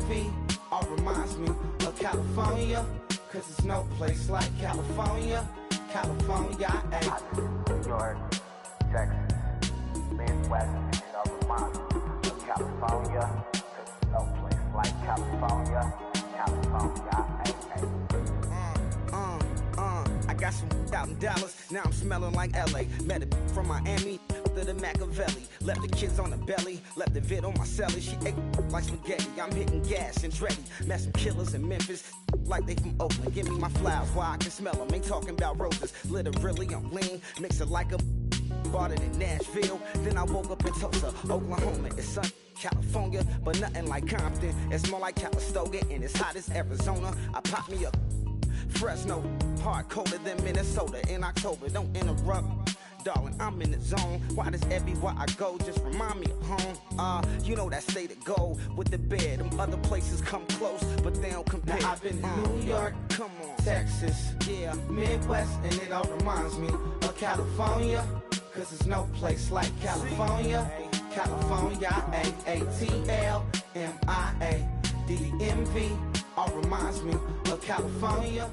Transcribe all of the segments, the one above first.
DMV all reminds me of California, cause there's no place like California. California, New York, Texas, Midwest, it all reminds me of California, cause there's no place like California. California, I got some out in Dallas, now I'm smelling like LA. Met it from Miami to the Machiavelli. Left the kids on the belly, left the vid on my celly. She ate like spaghetti, I'm hitting gas and Dreddy. Met some killers in Memphis, like they from Oakland. Give me my flowers while I can smell them. Ain't talking about roses, literally I'm lean. Mix it like a bought it in Nashville. Then I woke up in Tulsa, Oklahoma. It's sun, California, but nothing like Compton. It's more like Calistoga, and it's hot as Arizona. I pop me up Fresno, hard colder than Minnesota in October. Don't interrupt, darling, I'm in the zone. Why does everywhere I go just remind me of home? You know that state of gold with the bed. Them other places come close, but they don't compare. Now I've been to New York, come on, Texas, yeah, Midwest, and it all reminds me of California, cause there's no place like California. California, AATLMIA, DMV, all reminds me of California.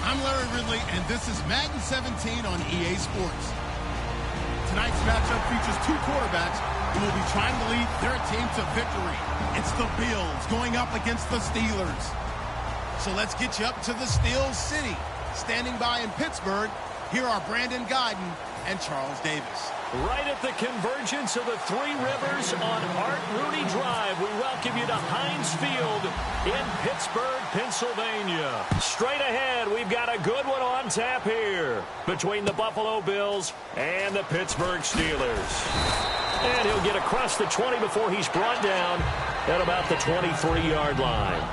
I'm Larry Ridley, and this is Madden 17 on EA Sports. Tonight's matchup features two quarterbacks who will be trying to lead their team to victory. It's the Bills going up against the Steelers. So let's get you up to the Steel City. Standing by in Pittsburgh, here are Brandon Guyton and Charles Davis. Right at the convergence of the Three Rivers on Art Rooney Drive, we welcome you to Heinz Field in Pittsburgh, Pennsylvania. Straight ahead, we've got a good one on tap here between the Buffalo Bills and the Pittsburgh Steelers. And he'll get across the 20 before he's brought down at about the 23-yard line.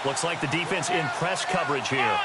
Looks like the defense in press coverage here.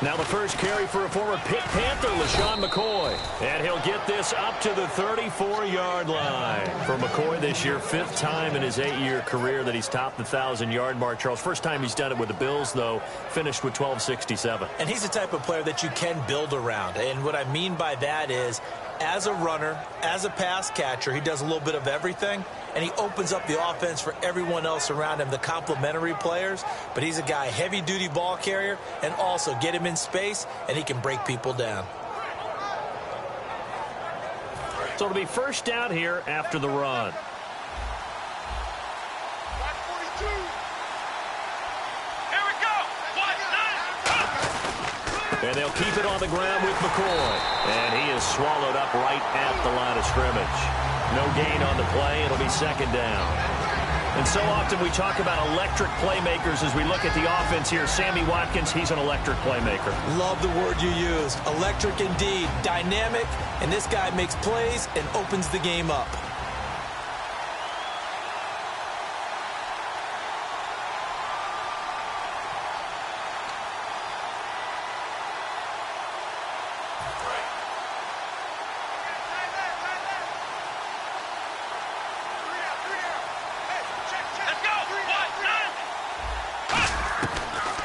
Now the first carry for a former Pitt Panther, LaShawn McCoy. And he'll get this up to the 34-yard line. For McCoy this year, 5th time in his 8-year career that he's topped the 1,000-yard mark. Charles, first time he's done it with the Bills, though, finished with 1267. And he's the type of player that you can build around. And what I mean by that is, as a runner, as a pass catcher, he does a little bit of everything, and he opens up the offense for everyone else around him, the complementary players. But he's a guy, heavy-duty ball carrier, and also get him in space, and he can break people down. So it'll be first down here after the run. And they'll keep it on the ground with McCoy. And he is swallowed up right at the line of scrimmage. No gain on the play. It'll be second down. And so often we talk about electric playmakers as we look at the offense here. Sammy Watkins, he's an electric playmaker. Love the word you used. Electric indeed. Dynamic. And this guy makes plays and opens the game up.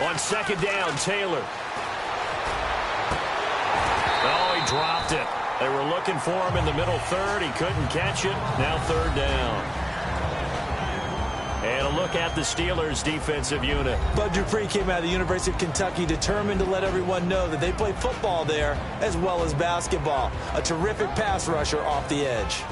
On second down, Taylor. Oh, he dropped it. They were looking for him in the middle third. He couldn't catch it. Now third down. And a look at the Steelers' defensive unit. Bud Dupree came out of the University of Kentucky determined to let everyone know that they play football there as well as basketball. A terrific pass rusher off the edge.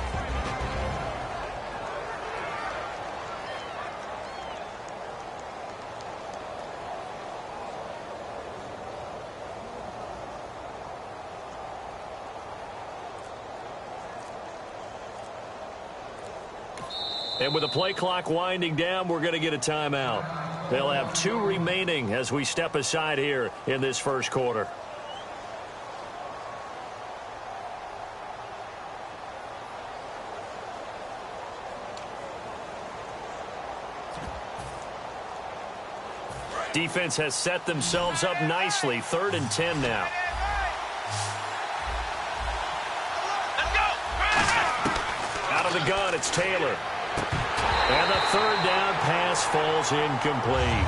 And with the play clock winding down, we're going to get a timeout. They'll have 2 remaining as we step aside here in this first quarter. Defense has set themselves up nicely. 3rd and 10 now. Out of the gun, it's Taylor. And the third down pass falls incomplete.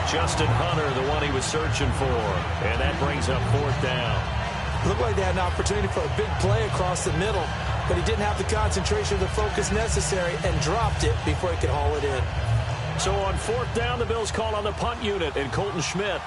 Justin Hunter, the one he was searching for. And that brings up 4th down. Looked like they had an opportunity for a big play across the middle, but he didn't have the concentration or the focus necessary and dropped it before he could haul it in. So on 4th down, the Bills call on the punt unit and Colton Schmidt.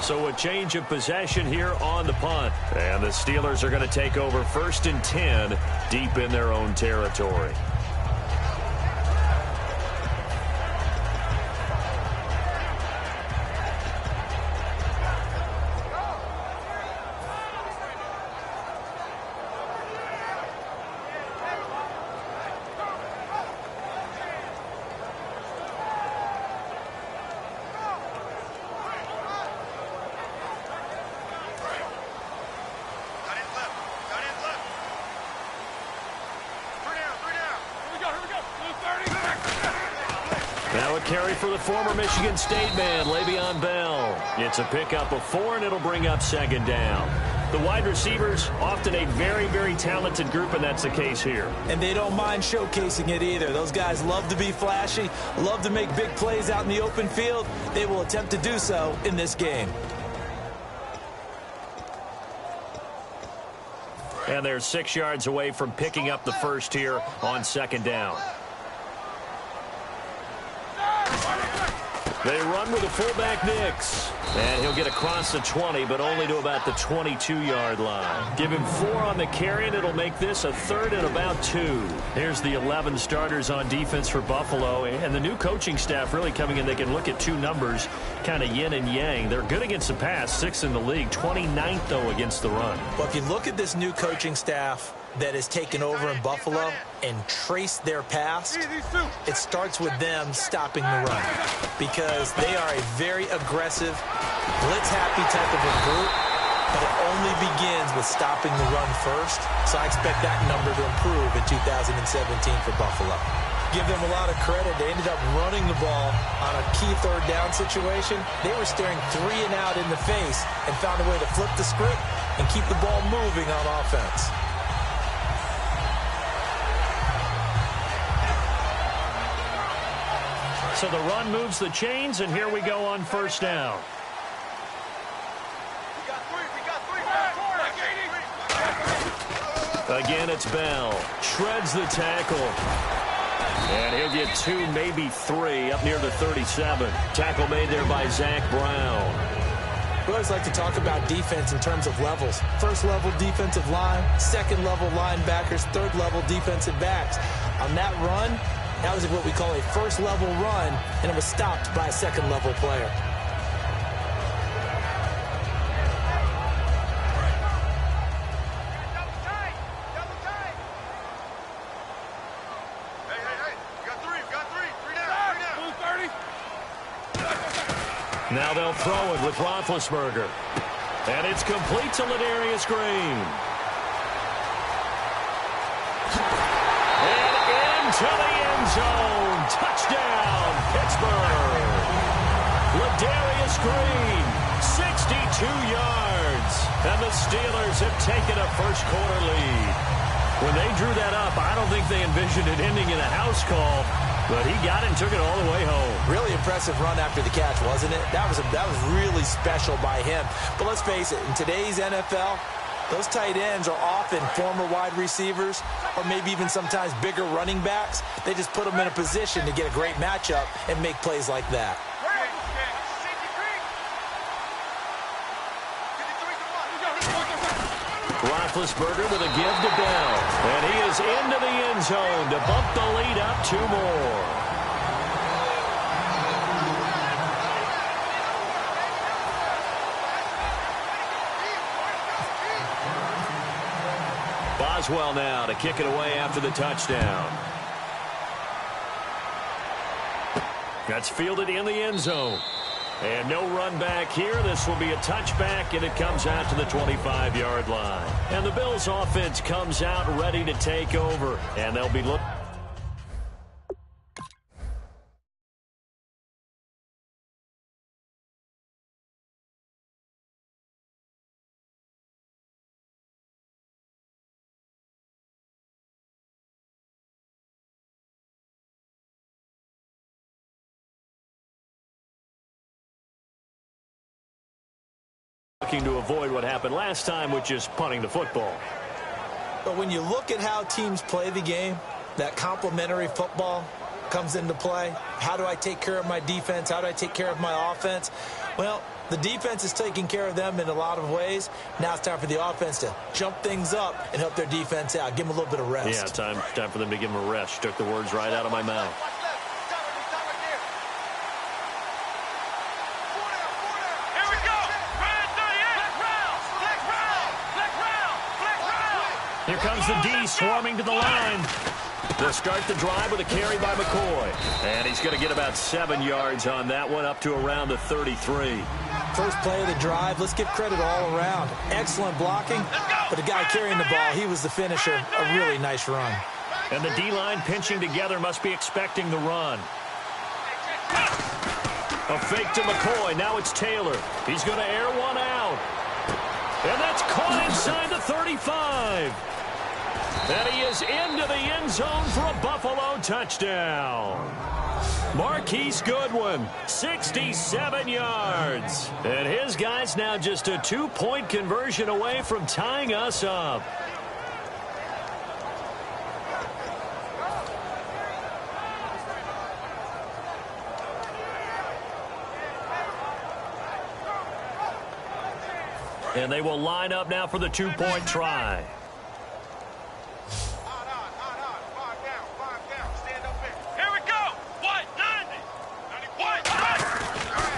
So a change of possession here on the punt. And the Steelers are going to take over 1st and 10 deep in their own territory. Now a carry for the former Michigan State man, Le'Veon Bell. It's a pickup of 4, and it'll bring up 2nd down. The wide receivers, often a very, very talented group, and that's the case here. And they don't mind showcasing it either. Those guys love to be flashy, love to make big plays out in the open field. They will attempt to do so in this game. And they're 6 yards away from picking up the first here on 2nd down. They run with a fullback Nix. And he'll get across the 20, but only to about the 22-yard line. Give him 4 on the carry, and it'll make this a 3rd and about 2. Here's the 11 starters on defense for Buffalo. And the new coaching staff really coming in. They can look at 2 numbers, kind of yin and yang. They're good against the pass, 6th in the league, 29th, though, against the run. Well, if you look at this new coaching staff that has taken over in Buffalo and traced their past, it starts with them stopping the run, because they are a very aggressive, blitz-happy type of a group, but it only begins with stopping the run first. So I expect that number to improve in 2017 for Buffalo. Give them a lot of credit. They ended up running the ball on a key 3rd down situation. They were staring 3 and out in the face and found a way to flip the script and keep the ball moving on offense. So the run moves the chains, and here we go on 1st down. Again, it's Bell. Shreds the tackle. And he'll get 2, maybe 3, up near the 37. Tackle made there by Zach Brown. We always like to talk about defense in terms of levels. 1st level defensive line, 2nd level linebackers, 3rd level defensive backs. On that run, that was what we call a 1st level run, and it was stopped by a 2nd level player. Now they'll throw it with Roethlisberger. And it's complete to Ladarius Green. And into the end zone. Touchdown, Pittsburgh. Ladarius Green 62 yards. And the Steelers have taken a first-quarter lead. When they drew that up, I don't think they envisioned it ending in a house call, but he got it and took it all the way home. Really impressive run after the catch, wasn't it? That was really special by him. But let's face it, in today's NFL, those tight ends are often former wide receivers or maybe even sometimes bigger running backs. They just put them in a position to get a great matchup and make plays like that. Roethlisberger with a give to Bell. And he is into the end zone to bump the lead up 2 more. Boswell now to kick it away after the touchdown. That's fielded in the end zone. And no run back here. This will be a touchback, and it comes out to the 25-yard line. And the Bills' offense comes out ready to take over. And they'll be looking. To avoid what happened last time, which is punting the football. But when you look at how teams play the game, that complementary football comes into play. How do I take care of my defense? How do I take care of my offense? Well, the defense is taking care of them in a lot of ways. Now it's time for the offense to jump things up and help their defense out. Give them a little bit of rest. Yeah, time for them to give them a rest. Took the words right out of my mouth. Here comes the D swarming to the line. They'll start the drive with a carry by McCoy. And he's going to get about 7 yards on that one, up to around the 33. First play of the drive, let's give credit all around. Excellent blocking, but the guy carrying the ball, he was the finisher. A really nice run. And the D-line pinching together must be expecting the run. A fake to McCoy. Now it's Taylor. He's going to air one out. And that's caught inside the 35. And he is into the end zone for a Buffalo touchdown. Marquise Goodwin, 67 yards. And his guy's now just a 2-point conversion away from tying us up. And they will line up now for the 2-point try.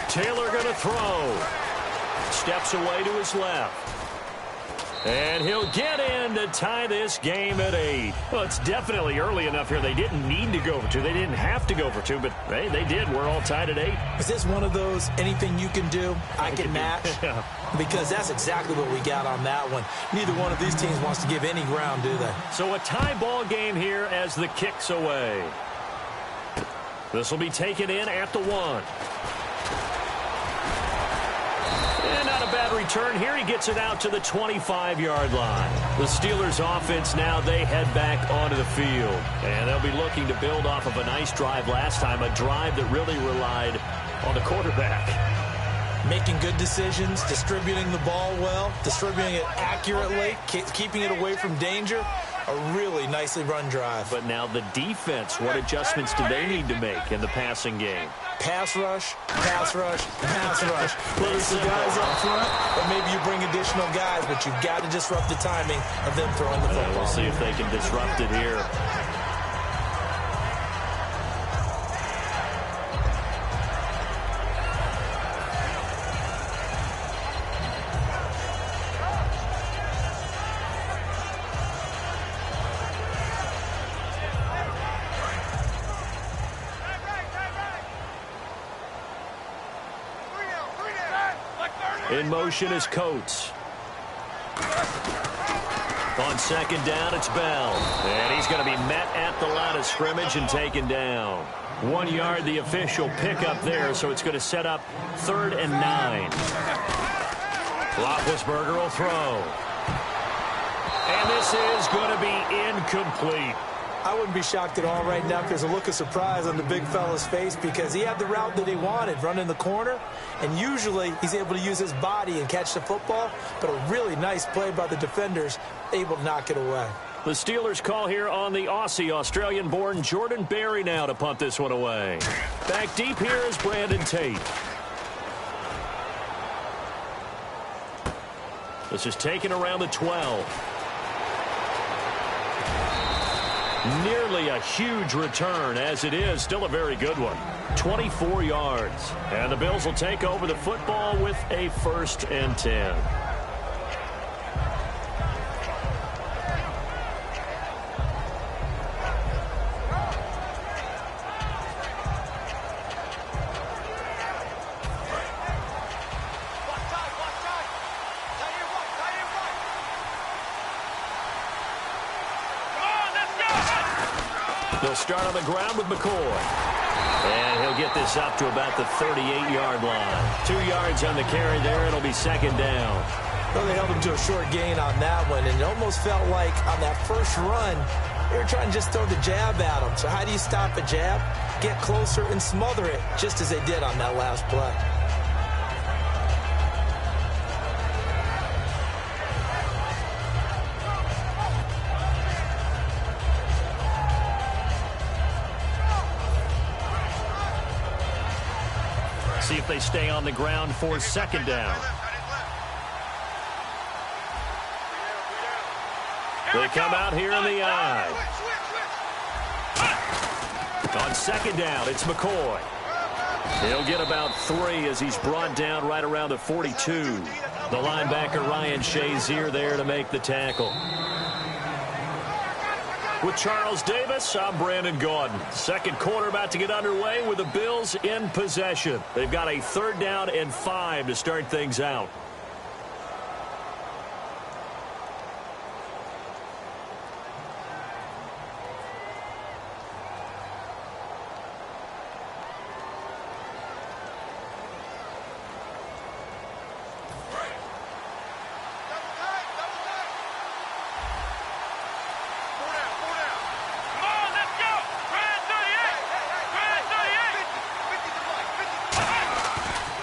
Taylor going to throw. Steps away to his left. And he'll get in to tie this game at 8. Well, it's definitely early enough here. They didn't need to go for 2. They didn't have to go for 2, but hey, they did. We're all tied at 8. Is this one of those anything you can do, I can match? Yeah. Because that's exactly what we got on that one. Neither one of these teams wants to give any ground, do they? So a tie ball game here as the kick's away. This will be taken in at the 1. And not a bad return here. He gets it out to the 25-yard line. The Steelers offense now, they head back onto the field. And they'll be looking to build off of a nice drive last time, a drive that really relied on the quarterback. Making good decisions, distributing the ball well, distributing it accurately, keeping it away from danger. A really nicely run drive. But now the defense, what adjustments do they need to make in the passing game? Pass rush, pass rush, pass rush. Whether it's the guys up front or maybe you bring additional guys, but you've got to disrupt the timing of them throwing the football. We'll see if they can disrupt it here. In motion is Coates. On second down, it's Bell. And he's going to be met at the line of scrimmage and taken down. 1 yard, the official pickup there, so it's going to set up 3rd and 9. Roethlisberger will throw. And this is going to be incomplete. I wouldn't be shocked at all right now if there's a look of surprise on the big fella's face because he had the route that he wanted, running the corner, and usually he's able to use his body and catch the football, but a really nice play by the defenders, able to knock it away. The Steelers call here on the Aussie, Australian-born Jordan Berry now to punt this one away. Back deep here is Brandon Tate. This is taken around the 12. Nearly a huge return, as it is still a very good one. 24 yards. And the Bills will take over the football with a 1st and 10. They'll start on the ground with McCoy. And he'll get this up to about the 38-yard line. 2 yards on the carry there. It'll be 2nd down. Well, they held him to a short gain on that one, and it almost felt like on that first run, they were trying to just throw the jab at him. So how do you stop a jab? Get closer and smother it, just as they did on that last play. See if they stay on the ground for 2nd down. They come out here in the eye. On 2nd down, it's McCoy. He'll get about 3 as he's brought down right around the 42. The linebacker Ryan Shazier there to make the tackle. With Charles Davis, I'm Brandon Gaudin. 2nd quarter about to get underway with the Bills in possession. They've got a 3rd down and 5 to start things out.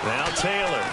Now Taylor.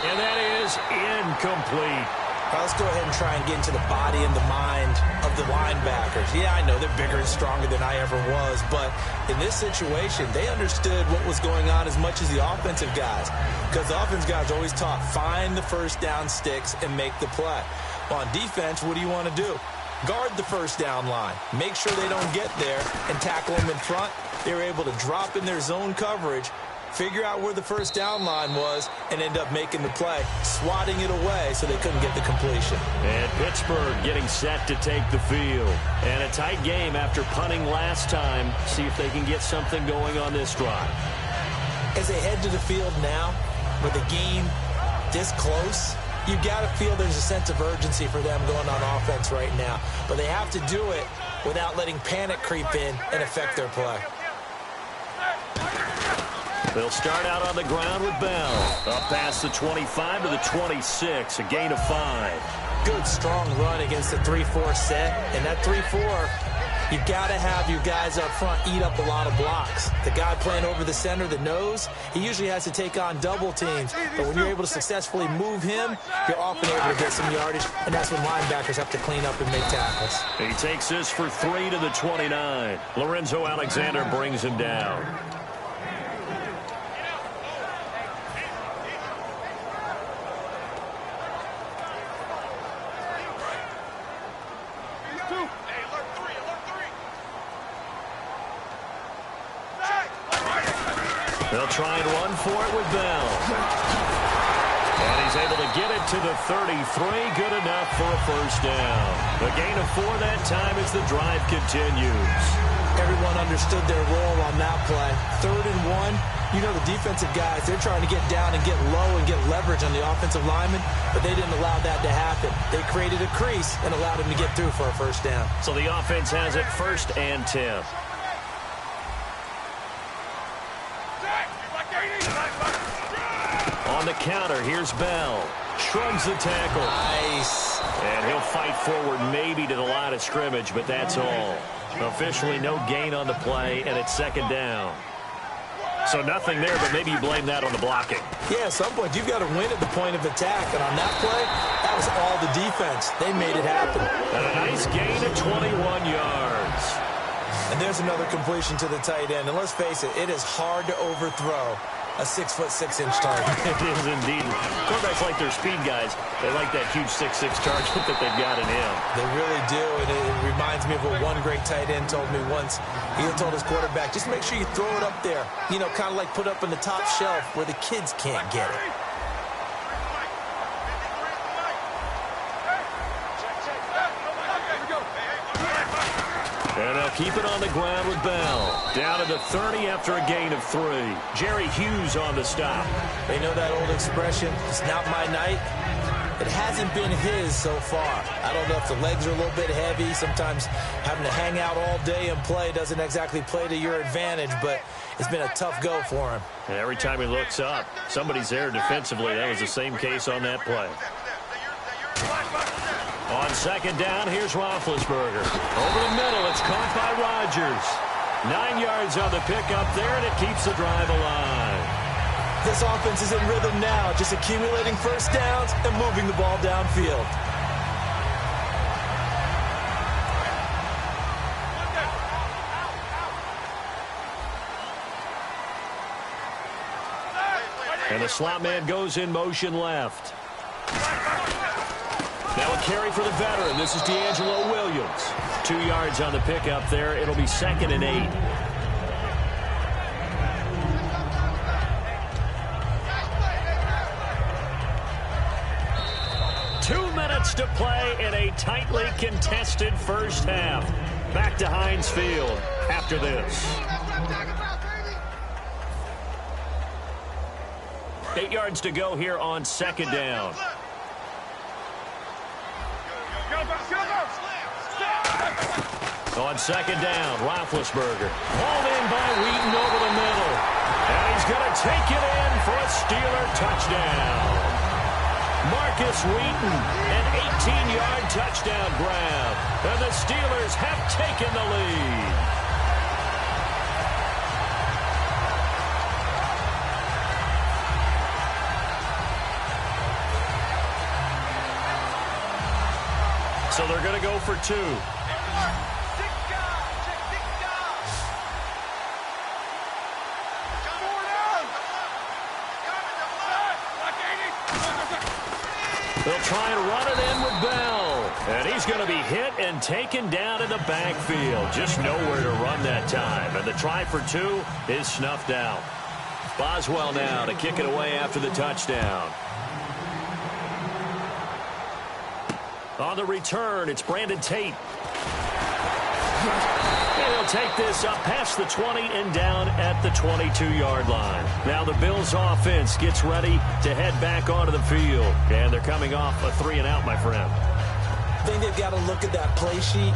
And that is incomplete. Well, let's go ahead and try and get into the body and the mind of the linebackers. Yeah, I know they're bigger and stronger than I ever was, but in this situation, they understood what was going on as much as the offensive guys, because the offensive guys always taught, find the 1st down sticks and make the play. Well, on defense, what do you want to do? Guard the 1st down line. Make sure they don't get there and tackle them in front. They were able to drop in their zone coverage, figure out where the 1st down line was, and end up making the play, swatting it away so they couldn't get the completion. And Pittsburgh getting set to take the field. And a tight game after punting last time. See if they can get something going on this drive. As they head to the field now, with the game this close, you got to feel there's a sense of urgency for them going on offense right now. But they have to do it without letting panic creep in and affect their play. They'll start out on the ground with Bell. Up past the 25 to the 26, a gain of 5. Good, strong run against the 3-4 set. And that 3-4, you've got to have your guys up front eat up a lot of blocks. The guy playing over the center, the nose, he usually has to take on double teams. But when you're able to successfully move him, you're often able to get some yardage. And that's when linebackers have to clean up and make tackles. He takes this for 3 to the 29. Lorenzo Alexander brings him down. They'll try and run for it with Bell. And he's able to get it to the 33. Good enough for a first down. A gain of 4 that time as the drive continues. Everyone understood their role on that play. 3rd and 1. You know the defensive guys, they're trying to get down and get low and get leverage on the offensive lineman, but they didn't allow that to happen. They created a crease and allowed him to get through for a first down. So the offense has it 1st and 10. On the counter, here's Bell. Shrugs the tackle. Nice. And he'll fight forward maybe to the line of scrimmage, but that's all. Officially no gain on the play, and it's 2nd down. So nothing there, but maybe you blame that on the blocking. Yeah, at some point, you've got to win at the point of attack. And on that play, that was all the defense. They made it happen. And a nice gain of 21 yards. And there's another completion to the tight end. And let's face it, it is hard to overthrow a 6'6" target. It is indeed. Quarterbacks like their speed guys. They like that huge 6'6" target that they've got in him. They really do, and it reminds me of what one great tight end told me once. He told his quarterback, just make sure you throw it up there. You know, kind of like put up in the top shelf where the kids can't get it. And they'll keep it on the ground with Bell. Down to the 30 after a gain of 3. Jerry Hughes on the stop. They know that old expression, it's not my night. It hasn't been his so far. I don't know if the legs are a little bit heavy. Sometimes having to hang out all day and play doesn't exactly play to your advantage, but it's been a tough go for him. And every time he looks up, somebody's there defensively. That was the same case on that play. On 2nd down, here's Roethlisberger. Over the middle, it's caught by Rodgers. 9 yards on the pickup there, and it keeps the drive alive. This offense is in rhythm now, just accumulating first downs and moving the ball downfield. And the slot man goes in motion left. Now a carry for the veteran. This is D'Angelo Williams. 2 yards on the pickup there. It'll be 2nd and 8. To play in a tightly contested first half. Back to Heinz Field after this. 8 yards to go here on 2nd down. On 2nd down, Roethlisberger. Hauled in by Wheaton over the middle. And he's going to take it in for a Steeler touchdown. Marcus Wheaton, an 18-yard touchdown grab. And the Steelers have taken the lead. So they're going to go for 2. They'll try and run it in with Bell. And he's going to be hit and taken down in the backfield. Just nowhere to run that time. And the try for 2 is snuffed out. Boswell now to kick it away after the touchdown. On the return, it's Brandon Tate. And he'll take this up past the 20 and down at the 22-yard line. Now the Bills offense gets ready to head back onto the field. And they're coming off a 3-and-out, my friend. I think they've got to look at that play sheet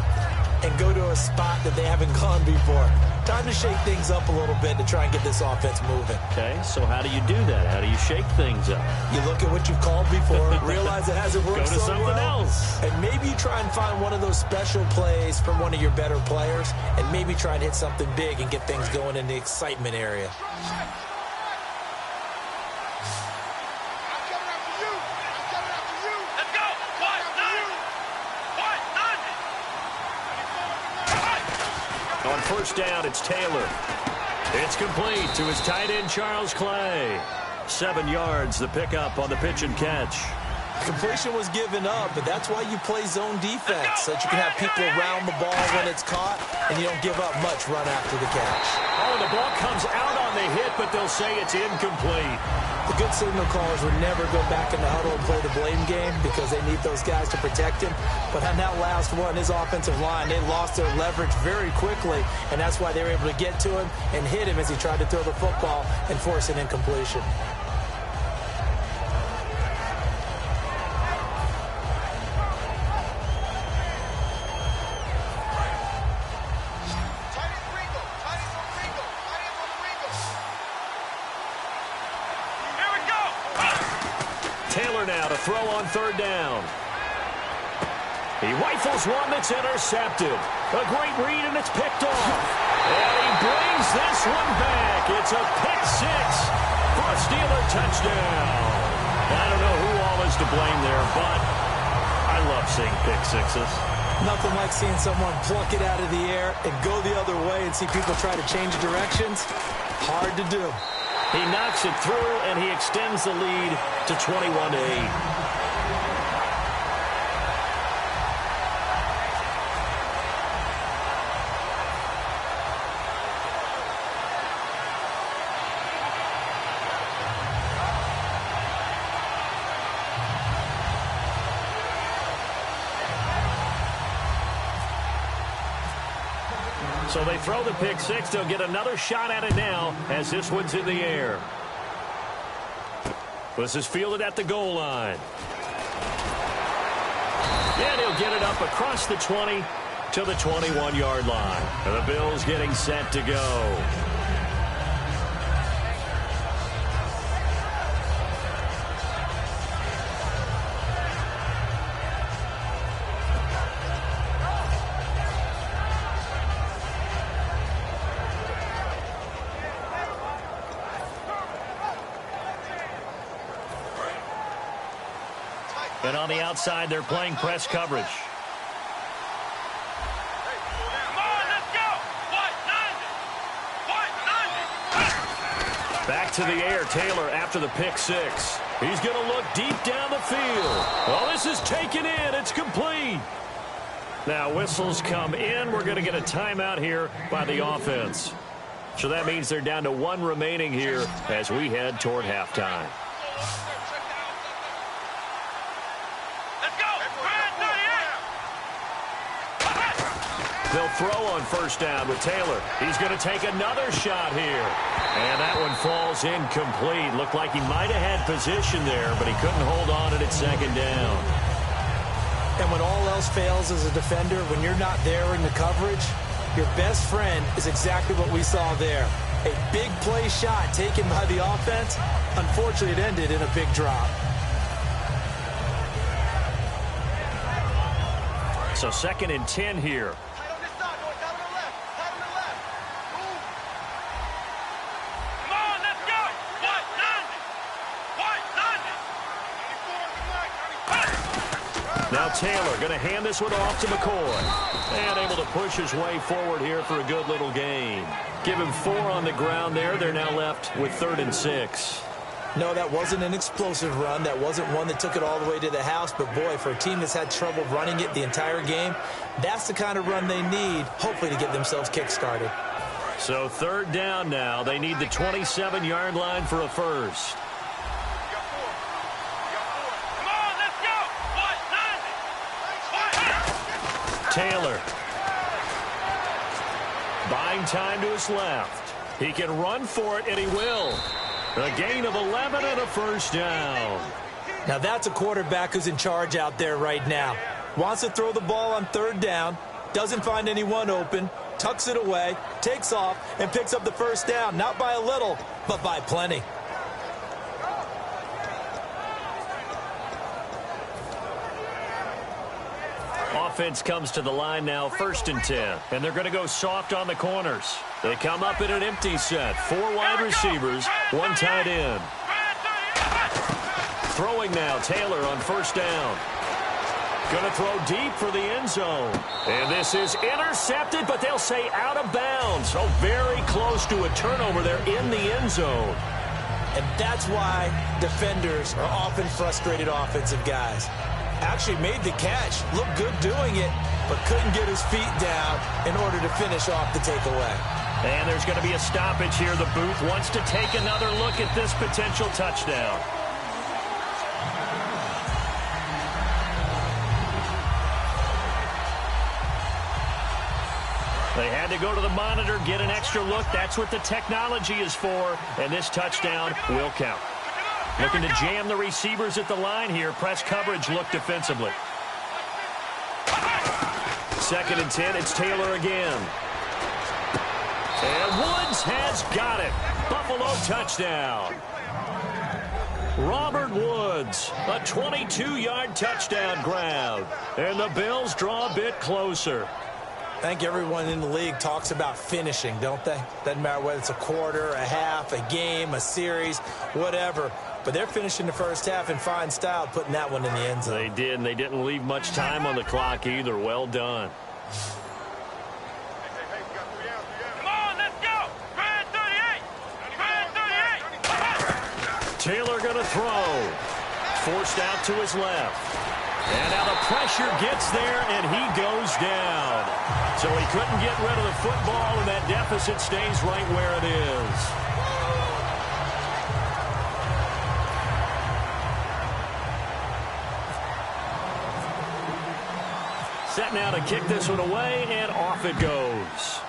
and go to a spot that they haven't gone before. Time to shake things up a little bit to try and get this offense moving. Okay, so how do you do that? How do you shake things up? You look at what you've called before, realize it hasn't worked so well. Go to something else. And maybe you try and find one of those special plays from one of your better players, and maybe try and hit something big and get things going in the excitement area. On first down, it's Taylor. It's complete to his tight end, Charles Clay. 7 yards, the pickup on the pitch and catch. Completion was given up, but that's why you play zone defense, so that you can have people around the ball when it's caught, and you don't give up much run after the catch. Oh, the ball comes out on the hit, but they'll say it's incomplete. The good signal callers would never go back in the huddle and play the blame game because they need those guys to protect him. But on that last one, his offensive line, they lost their leverage very quickly, and that's why they were able to get to him and hit him as he tried to throw the football and force an incompletion. Taylor now to throw on third down. He rifles one that's intercepted. A great read, and it's picked off. And he brings this one back. It's a pick six for a Steeler touchdown. I don't know who all is to blame there, but I love seeing pick sixes. Nothing like seeing someone pluck it out of the air and go the other way and see people try to change directions. Hard to do. He knocks it through, and he extends the lead to 21-8. So they throw the pick six. They'll get another shot at it now as this one's in the air. This is fielded at the goal line. And he'll get it up across the 20 to the 21-yard line. And the Bills getting set to go. And on the outside, they're playing press coverage. Back to the air, Taylor after the pick six. He's going to look deep down the field. Well, this is taken in. It's complete. Now, whistles come in. We're going to get a timeout here by the offense. So that means they're down to one remaining here as we head toward halftime. They'll throw on first down with Taylor. He's going to take another shot here. And that one falls incomplete. Looked like he might have had position there, but he couldn't hold on at its second down. And when all else fails as a defender, when you're not there in the coverage, your best friend is exactly what we saw there. A big play shot taken by the offense. Unfortunately, it ended in a big drop. So 2nd and 10 here. Now Taylor going to hand this one off to McCoy. And able to push his way forward here for a good little gain. Give him 4 on the ground there. They're now left with 3rd and 6. No, that wasn't an explosive run. That wasn't one that took it all the way to the house. But, boy, for a team that's had trouble running it the entire game, that's the kind of run they need, hopefully, to get themselves kick-started. So 3rd down now. They need the 27-yard line for a first. Taylor. Buying time to his left. He can run for it, and he will. A gain of 11 and a first down. Now that's a quarterback who's in charge out there right now. Wants to throw the ball on 3rd down, doesn't find anyone open, tucks it away, takes off, and picks up the first down. Not by a little, but by plenty. Offense comes to the line now, 1st and 10. And they're going to go soft on the corners. They come up in an empty set. 4 wide receivers, 1 tight end. Throwing now, Taylor on 1st down. Going to throw deep for the end zone. And this is intercepted, but they'll say out of bounds. So very close to a turnover there in the end zone. And that's why defenders are often frustrated offensive guys. Actually made the catch, looked good doing it, but couldn't get his feet down in order to finish off the takeaway. And there's going to be a stoppage here. The booth wants to take another look at this potential touchdown. They had to go to the monitor, get an extra look. That's what the technology is for. And this touchdown will count. Looking to jam the receivers at the line here. Press coverage look defensively. 2nd and 10. It's Taylor again. And Woods has got it. Buffalo touchdown. Robert Woods, a 22-yard touchdown grab. And the Bills draw a bit closer. I think everyone in the league talks about finishing, don't they? Doesn't matter whether it's a quarter, a half, a game, a series, whatever. But they're finishing the first half in fine style, putting that one in the end zone. They did, and they didn't leave much time on the clock either. Well done. Come on, let's go. Red 38. Red 38. Taylor going to throw. Forced out to his left. And now the pressure gets there, and he goes down. So he couldn't get rid of the football, and that deficit stays right where it is. Set now to kick this one away, and off it goes.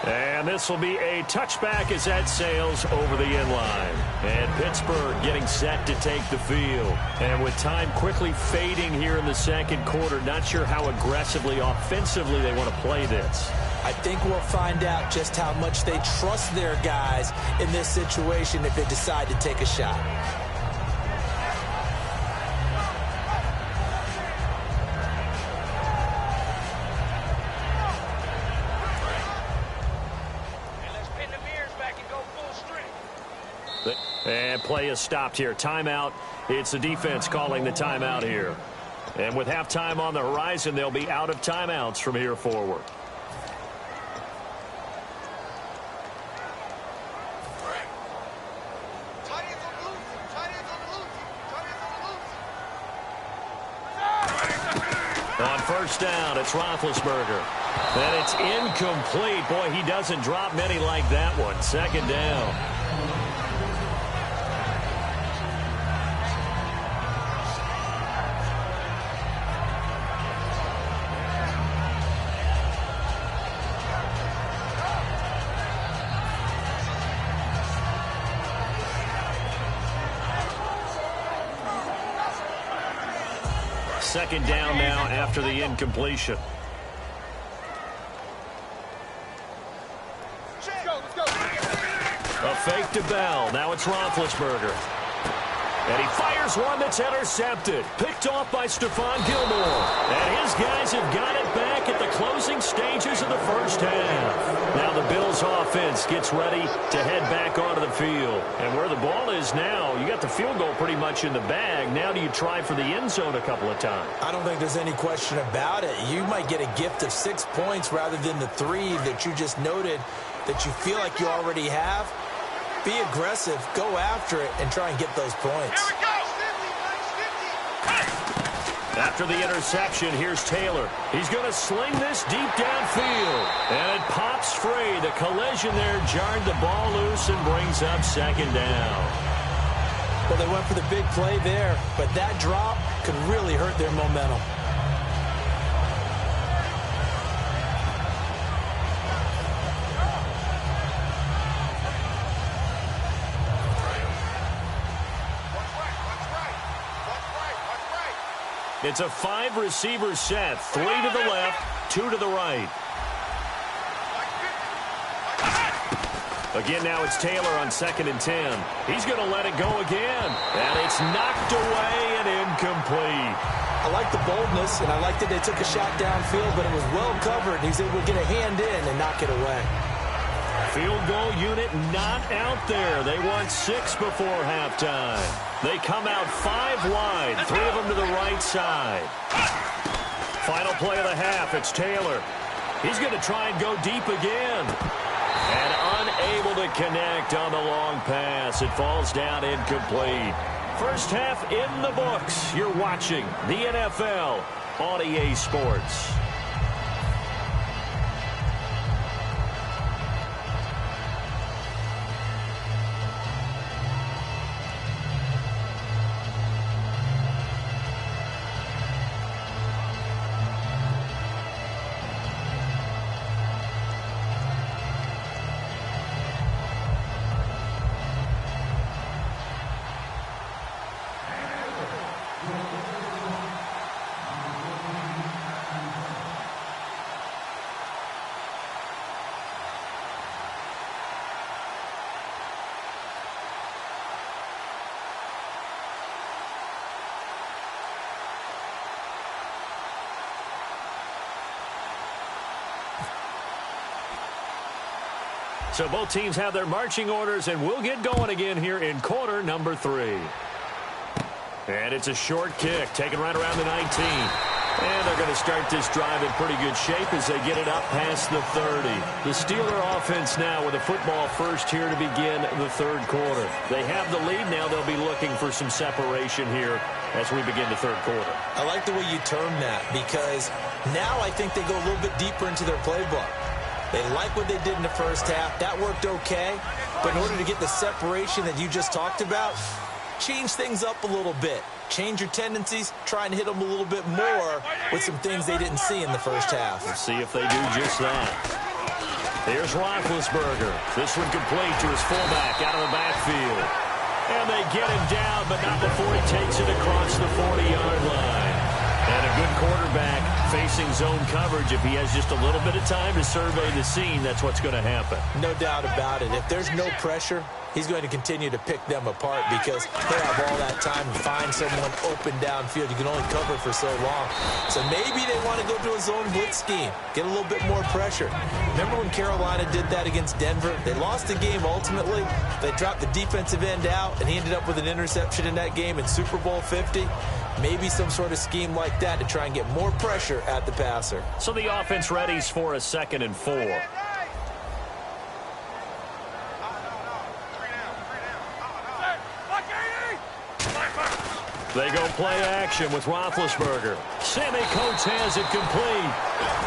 And this will be a touchback as that sails over the end line. And Pittsburgh getting set to take the field. And with time quickly fading here in the second quarter, not sure how aggressively, offensively they want to play this. I think we'll find out just how much they trust their guys in this situation if they decide to take a shot. And play is stopped here. Timeout. It's the defense calling the timeout here. And with halftime on the horizon, they'll be out of timeouts from here forward. On first down, it's Roethlisberger. And it's incomplete. Boy, he doesn't drop many like that one. 2nd down. Second down now after the incompletion. A fake to Bell. Now it's Roethlisberger. And he fires one that's intercepted. Picked off by Stephon Gilmore. And his guys have got it back at the closing stages of the first half. Now the Bills offense gets ready to head back onto the field. And where the ball is now, you got the field goal pretty much in the bag. Now do you try for the end zone a couple of times? I don't think there's any question about it. You might get a gift of 6 points rather than the 3 that you just noted that you feel like you already have. Be aggressive, go after it, and try and get those points. Here we go. After the interception, here's Taylor. He's going to sling this deep downfield. And it pops free. The collision there jarred the ball loose and brings up 2nd down. Well, they went for the big play there, but that drop could really hurt their momentum. It's a 5-receiver set. 3 to the left, 2 to the right. Again, now it's Taylor on 2nd and 10. He's going to let it go again. And it's knocked away and incomplete. I like the boldness, and I like that they took a shot downfield, but it was well covered. He's able to get a hand in and knock it away. Field goal unit not out there. They won 6 before halftime. They come out 5 wide, 3 of them to the right side. Final play of the half, it's Taylor. He's going to try and go deep again. And unable to connect on the long pass. It falls down incomplete. First half in the books. You're watching the NFL on EA Sports. So both teams have their marching orders, and we'll get going again here in quarter number 3. And it's a short kick, taken right around the 19. And they're going to start this drive in pretty good shape as they get it up past the 30. The Steeler offense now with a football first here to begin the third quarter. They have the lead. Now they'll be looking for some separation here as we begin the third quarter. I like the way you term that, because now I think they go a little bit deeper into their playbook. They like what they did in the first half. That worked okay. But in order to get the separation that you just talked about, change things up a little bit. Change your tendencies, try and hit them a little bit more with some things they didn't see in the first half. Let's see if they do just that. Here's Roethlisberger. This one complete to his fullback out of the backfield. And they get him down, but not before he takes it across the 40-yard line. And a good quarterback facing zone coverage. If he has just a little bit of time to survey the scene, that's what's going to happen. No doubt about it. If there's no pressure, he's going to continue to pick them apart because he'll have all that time to find someone open downfield. You can only cover for so long. So maybe they want to go to a zone blitz scheme, get a little bit more pressure. Remember when Carolina did that against Denver? They lost the game ultimately. They dropped the defensive end out, and he ended up with an interception in that game in Super Bowl 50. Maybe some sort of scheme like that to try and get more pressure at the passer. So the offense readies for a 2nd and 4. They go play action with Roethlisberger. Sammy Coates has it complete.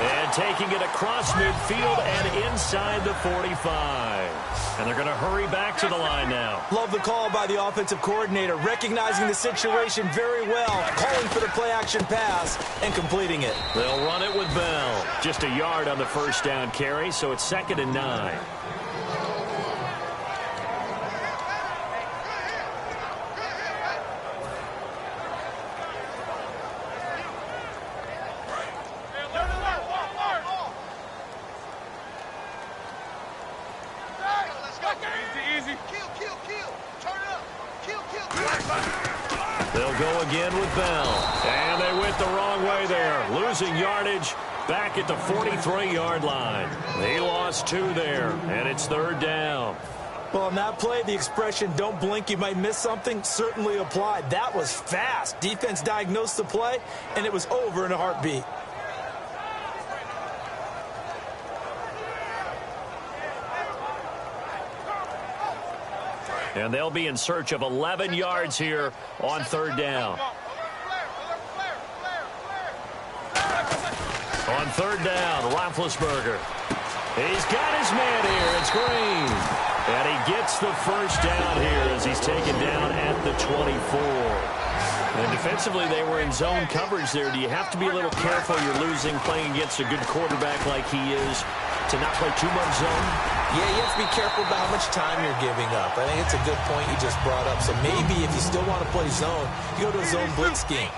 And taking it across midfield and inside the 45. And they're going to hurry back to the line now. Love the call by the offensive coordinator, recognizing the situation very well, calling for the play-action pass and completing it. They'll run it with Bell. Just a yard on the first down carry, so it's 2nd and 9. They'll go again with Bell. And they went the wrong way there. Losing yardage back at the 43-yard line. They lost 2 there, and it's 3rd down. Well, on that play, the expression, don't blink, you might miss something, certainly applied. That was fast. Defense diagnosed the play, and it was over in a heartbeat. And they'll be in search of 11 yards here on 3rd down. On 3rd down, Roethlisberger. He's got his man here. It's Green. And he gets the first down here as he's taken down at the 24. And defensively, they were in zone coverage there. Do you have to be a little careful? You're losing playing against a good quarterback like he is to not play too much zone? Yeah, you have to be careful about how much time you're giving up. I think it's a good point you just brought up. So maybe if you still want to play zone, you go to a zone blitz scheme.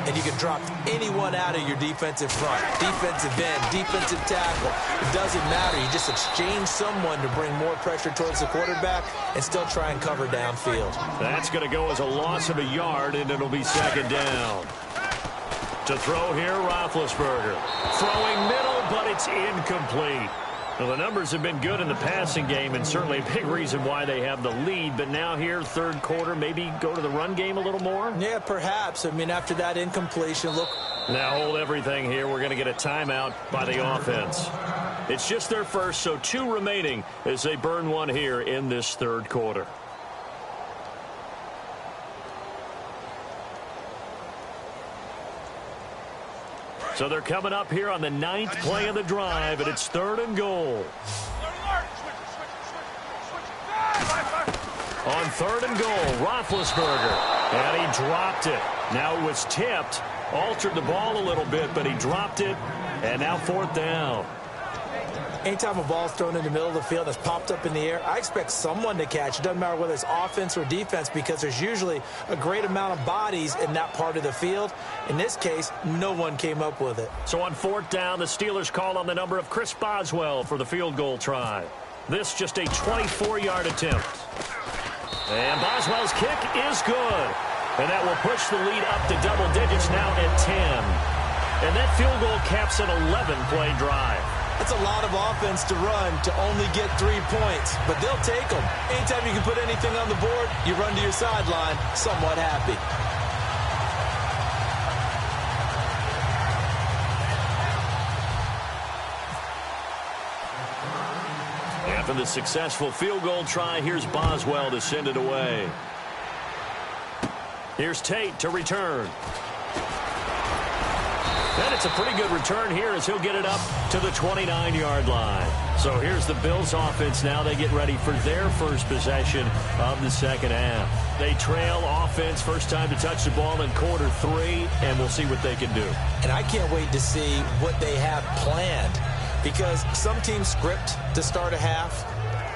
And you can drop anyone out of your defensive front, defensive end, defensive tackle. It doesn't matter. You just exchange someone to bring more pressure towards the quarterback and still try and cover downfield. That's going to go as a loss of a yard, and it'll be 2nd down. To throw here, Roethlisberger. Throwing middle, but it's incomplete. Well, the numbers have been good in the passing game, and certainly a big reason why they have the lead. But now here, 3rd quarter, maybe go to the run game a little more? Yeah, perhaps. I mean, after that incompletion, look. Now hold everything here. We're going to get a timeout by the offense. It's just their first, so 2 remaining as they burn one here in this 3rd quarter. So they're coming up here on the 9th play of the drive, and it's 3rd and goal. On 3rd and goal, Roethlisberger. And he dropped it. Now it was tipped, altered the ball a little bit, but he dropped it, and now 4th down. Anytime a ball's thrown in the middle of the field that's popped up in the air, I expect someone to catch. It doesn't matter whether it's offense or defense because there's usually a great amount of bodies in that part of the field. In this case, no one came up with it. So on 4th down, the Steelers call on the number of Chris Boswell for the field goal try. This just a 24-yard attempt. And Boswell's kick is good. And that will push the lead up to double digits now at 10. And that field goal caps an 11-play drive. That's a lot of offense to run to only get 3 points, but they'll take them. Anytime you can put anything on the board, you run to your sideline somewhat happy. After the successful field goal try, here's Boswell to send it away. Here's Tate to return. And it's a pretty good return here as he'll get it up to the 29-yard line. So here's the Bills offense now. They get ready for their first possession of the second half. They trail offense, first time to touch the ball in quarter 3, and we'll see what they can do. And I can't wait to see what they have planned, because some teams script to start a half.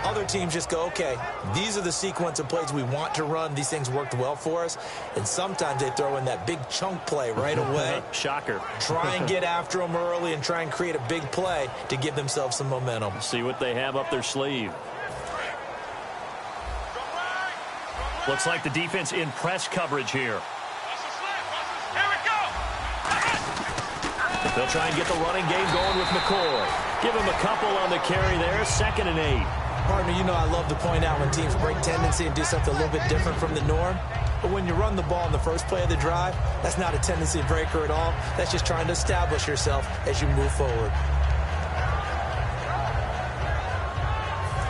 Other teams just go, okay, these are the sequence of plays we want to run. These things worked well for us. And sometimes they throw in that big chunk play right away. Shocker. Try and get after them early and try and create a big play to give themselves some momentum. See what they have up their sleeve. Looks like the defense in press coverage here. Here we go. They'll try and get the running game going with McCoy. Give him a couple on the carry there. 2nd and 8. Partner, you know I love to point out when teams break tendency and do something a little bit different from the norm. But when you run the ball in the first play of the drive, that's not a tendency breaker at all. That's just trying to establish yourself as you move forward.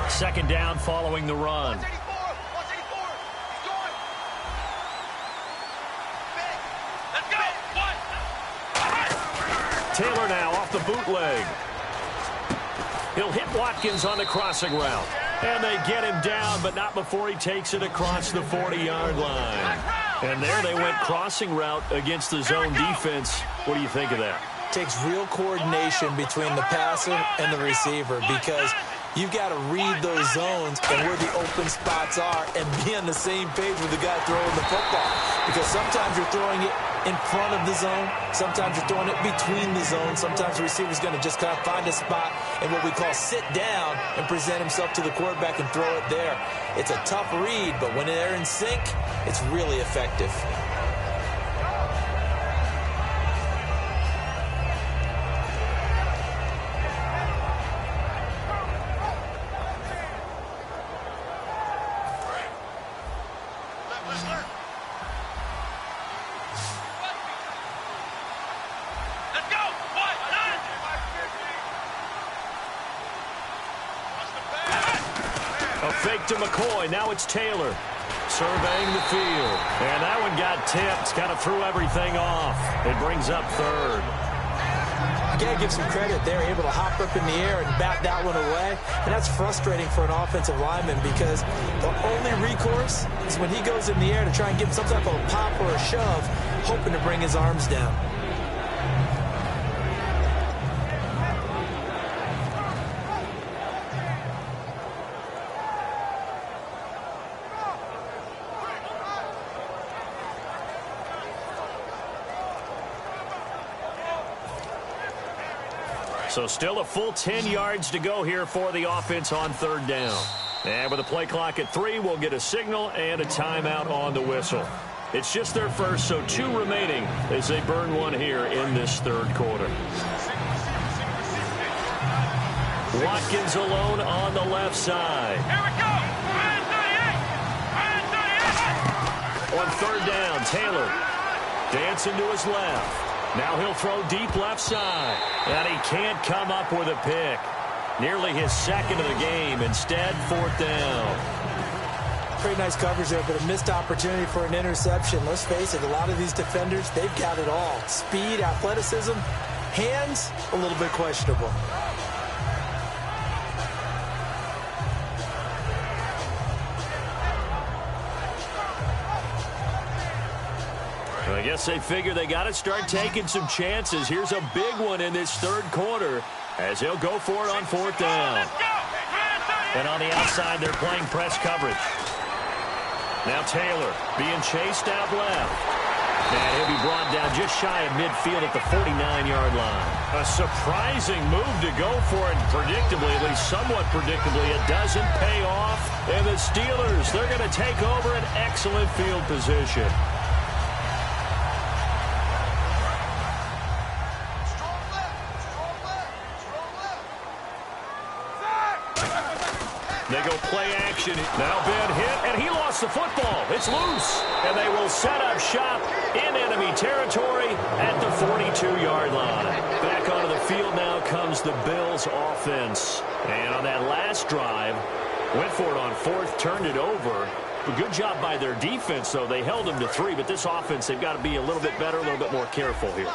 2nd down following the run. Taylor now off the bootleg. He'll hit Watkins on the crossing route. And they get him down, but not before he takes it across the 40-yard line. And there they went crossing route against the zone defense. What do you think of that? Takes real coordination between the passer and the receiver, because you've got to read those zones and where the open spots are and be on the same page with the guy throwing the football. Because sometimes you're throwing it in front of the zone. Sometimes you're throwing it between the zones. Sometimes the receiver's going to just kind of find a spot and what we call sit down and present himself to the quarterback and throw it there. It's a tough read, but when they're in sync, it's really effective. Fake to McCoy. Now it's Taylor surveying the field. And that one got tipped. Kind of threw everything off. It brings up 3rd. You got to give some credit. They're able to hop up in the air and bat that one away. And that's frustrating for an offensive lineman, because the only recourse is when he goes in the air to try and give some type of a pop or a shove, hoping to bring his arms down. So still a full 10 yards to go here for the offense on 3rd down. And with a play clock at 3, we'll get a signal and a timeout on the whistle. It's just their first, so 2 remaining as they burn one here in this 3rd quarter. Watkins alone on the left side. Here we go. 38. On 3rd down, Taylor dancing to his left. Now he'll throw deep left side. And he can't come up with a pick. Nearly his 2nd of the game. Instead, 4th down. Pretty nice coverage there, but a missed opportunity for an interception. Let's face it, a lot of these defenders, they've got it all. Speed, athleticism, hands, a little bit questionable. I guess they figure they got to start taking some chances. Here's a big one in this 3rd quarter as he'll go for it on 4th down. And on the outside, they're playing press coverage. Now Taylor being chased out left. And he'll be brought down just shy of midfield at the 49-yard line. A surprising move to go for it, predictably, at least somewhat predictably. It doesn't pay off. And the Steelers, they're going to take over an excellent field position. They go play action. Now Ben hit, and he lost the football. It's loose. And they will set up shop in enemy territory at the 42-yard line. Back onto the field now comes the Bills offense. And on that last drive, went for it on fourth, turned it over. A good job by their defense, though. They held them to 3, but this offense, they've got to be a little bit better, a little bit more careful here.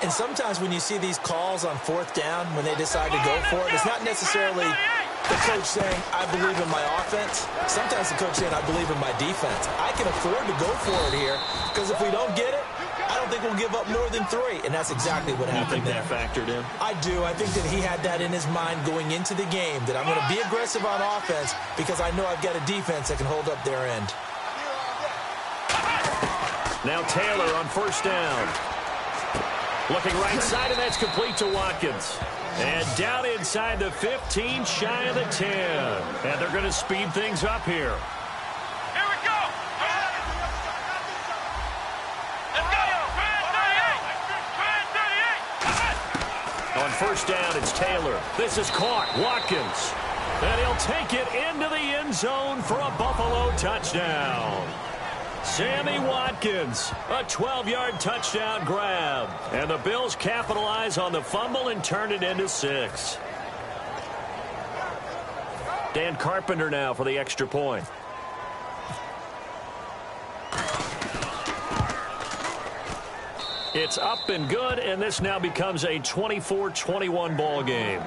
And sometimes when you see these calls on fourth down, when they decide to go for it, it's not necessarily the coach saying, I believe in my offense. Sometimes the coach saying, I believe in my defense. I can afford to go for it here, because if we don't get it, I don't think we'll give up more than 3. And that's exactly what happened there. You think that factored in? I do. I think that he had that in his mind going into the game, that I'm going to be aggressive on offense because I know I've got a defense that can hold up their end. Now Taylor on first down. Looking right side, and that's complete to Watkins. And down inside the 15, shy of the 10. And they're going to speed things up here. Here we go. Let's go. Try 38. On first down, it's Taylor. This is caught. Watkins. And he'll take it into the end zone for a Buffalo touchdown. Sammy Watkins, a 12-yard touchdown grab. And the Bills capitalize on the fumble and turn it into 6. Dan Carpenter now for the extra point. It's up and good, and this now becomes a 24-21 ball game.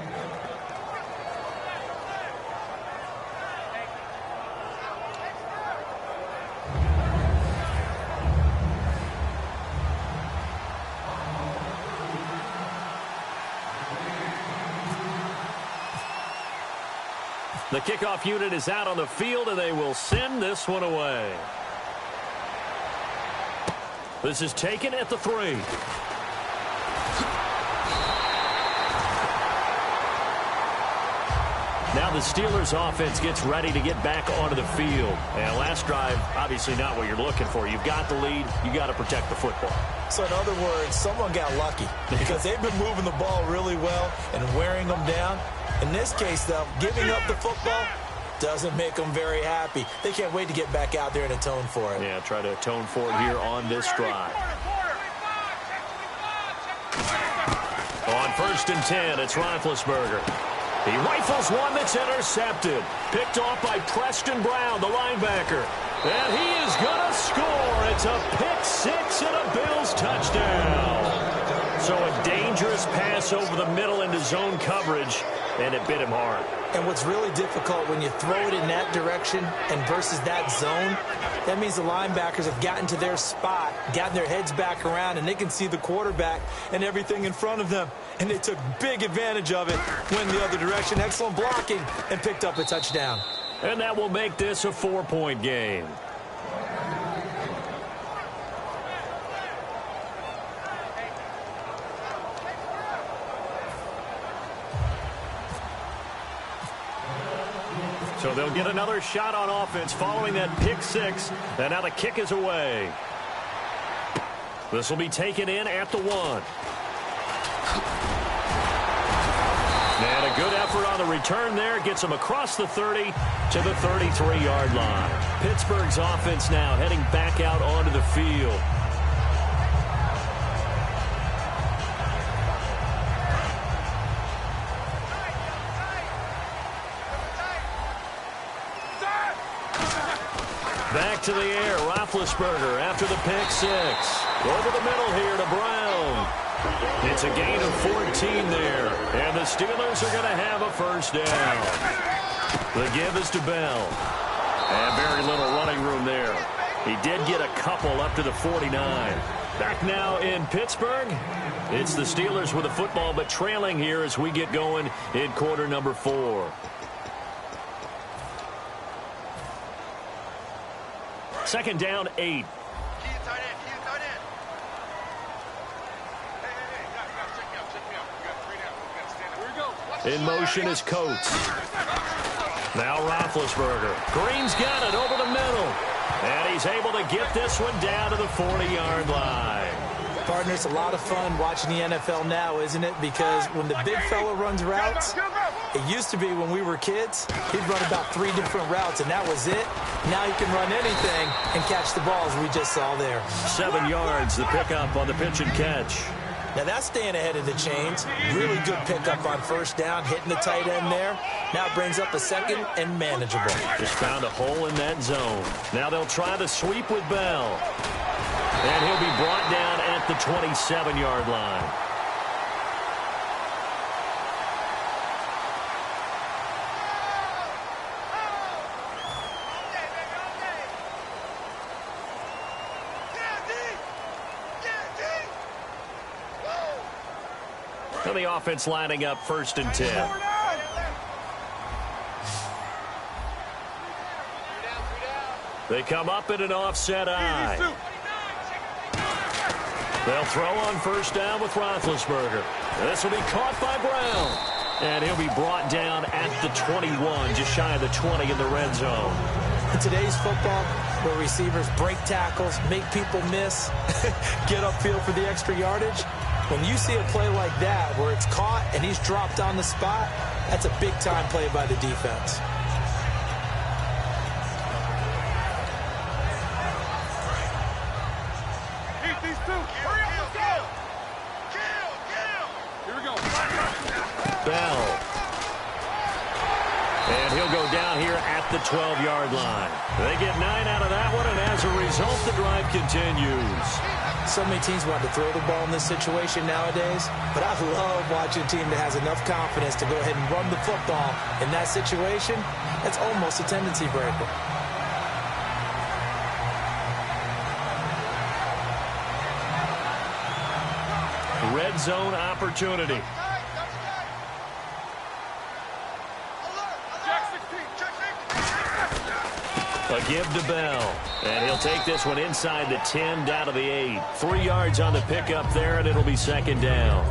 The kickoff unit is out on the field, and they will send this one away. This is taken at the 3. Now the Steelers offense gets ready to get back onto the field. And last drive, obviously not what you're looking for. You've got the lead. You got to protect the football. So in other words, someone got lucky because they've been moving the ball really well and wearing them down. In this case, though, giving up the football doesn't make them very happy. They can't wait to get back out there and atone for it. Yeah, try to atone for it here on this drive. On first and 10, it's Roethlisberger. He rifles one that's intercepted. Picked off by Preston Brown, the linebacker. And he is going to score. It's a pick 6 and a Bills touchdown. So a dangerous pass over the middle into zone coverage, and it bit him hard. And what's really difficult when you throw it in that direction and versus that zone, that means the linebackers have gotten to their spot, gotten their heads back around, and they can see the quarterback and everything in front of them. And they took big advantage of it, went the other direction. Excellent blocking, and picked up a touchdown. And that will make this a 4-point game. So they'll get another shot on offense following that pick 6. And now the kick is away. This will be taken in at the 1. And a good effort on the return there. Gets them across the 30 to the 33-yard line. Pittsburgh's offense now heading back out onto the field. Back to the air, Roethlisberger after the pick 6. Over the middle here to Brown. It's a gain of 14 there. And the Steelers are going to have a first down. The give is to Bell. And very little running room there. He did get a couple up to the 49. Back now in Pittsburgh. It's the Steelers with the football, but trailing here as we get going in quarter number 4. Second down, 8. In motion is Coates. Now Roethlisberger. Green's got it over the middle. And he's able to get this one down to the 40-yard line. Partner, it's a lot of fun watching the NFL now, isn't it? Because when the big fella runs routes, It used to be when we were kids, he'd run about 3 different routes, and that was it. Now he can run anything and catch the balls we just saw there. 7 yards, the pickup on the pitch and catch. Now that's staying ahead of the chains. Really good pickup on first down, hitting the tight end there. Now it brings up a second and manageable. Just found a hole in that zone. Now they'll try the sweep with Bell. And he'll be brought down at the 27-yard line. And the offense lining up 1st and 10. They come up in an offset eye. They'll throw on first down with Roethlisberger. This will be caught by Brown. And he'll be brought down at the 21, just shy of the 20 in the red zone. In today's football, where receivers break tackles, make people miss, get upfield for the extra yardage, when you see a play like that where it's caught and he's dropped on the spot, that's a big-time play by the defense. These two. Hurry up, let's go. Kill. Here we go. Bell. And he'll go down here at the 12-yard line. They get 9 out of that one, and as a result, the drive continues. So many teams want to throw the ball in this situation nowadays, but I love watching a team that has enough confidence to go ahead and run the football in that situation. That's almost a tendency breaker. Red zone opportunity. A give to Bell. And he'll take this one inside the 10, down to the 8. 3 yards on the pickup there, and it'll be 2nd down.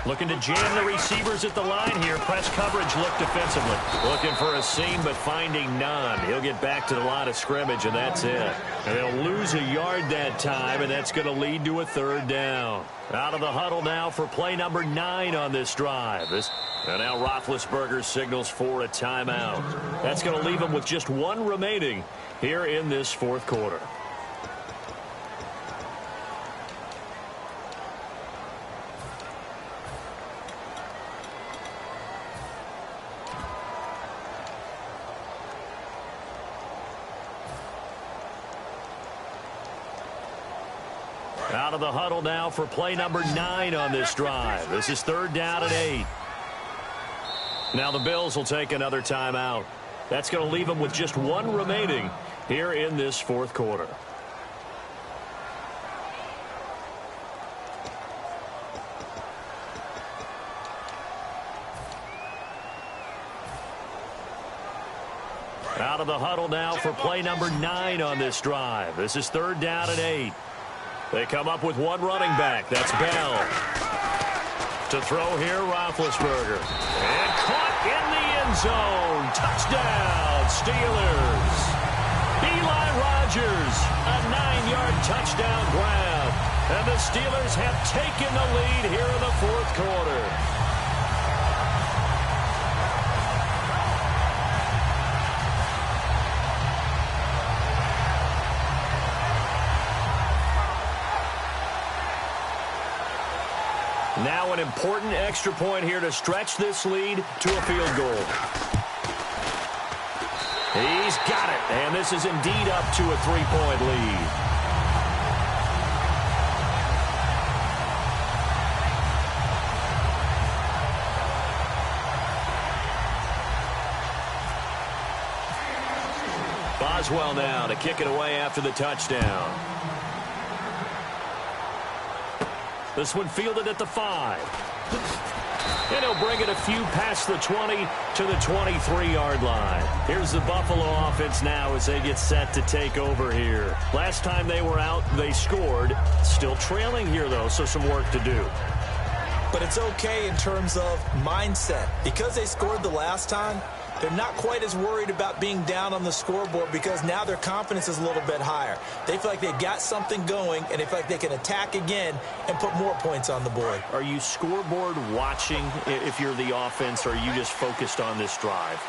Looking to jam the receivers at the line here. Press coverage look defensively. Looking for a seam, but finding none. He'll get back to the line of scrimmage, and that's it. And they'll lose a yard that time, and that's going to lead to a 3rd down. Out of the huddle now for play number 9 on this drive. And now Roethlisberger signals for a timeout. That's going to leave him with just 1 remaining here in this 4th quarter. Out of the huddle now for play number 9 on this drive. This is 3rd down and 8. Now the Bills will take another timeout. That's going to leave them with just 1 remaining here in this 4th quarter. Out of the huddle now for play number 9 on this drive. This is 3rd down and 8. They come up with 1 running back. That's Bell. To throw here, Roethlisberger. And caught in the end zone. Touchdown, Steelers. Eli Rogers, a 9-yard touchdown grab. And the Steelers have taken the lead here in the 4th quarter. Now an important extra point here to stretch this lead to a field goal. He's got it, and this is indeed up to a 3-point lead. Boswell now to kick it away after the touchdown. This one fielded at the 5. And he'll bring it a few past the 20 to the 23-yard line. Here's the Buffalo offense now as they get set to take over here. Last time they were out, they scored. Still trailing here, though, so some work to do. But it's okay in terms of mindset. Because they scored the last time, they're not quite as worried about being down on the scoreboard because now their confidence is a little bit higher. They feel like they've got something going, and they feel like they can attack again and put more points on the board. Are you scoreboard watching if you're the offense, or are you just focused on this drive?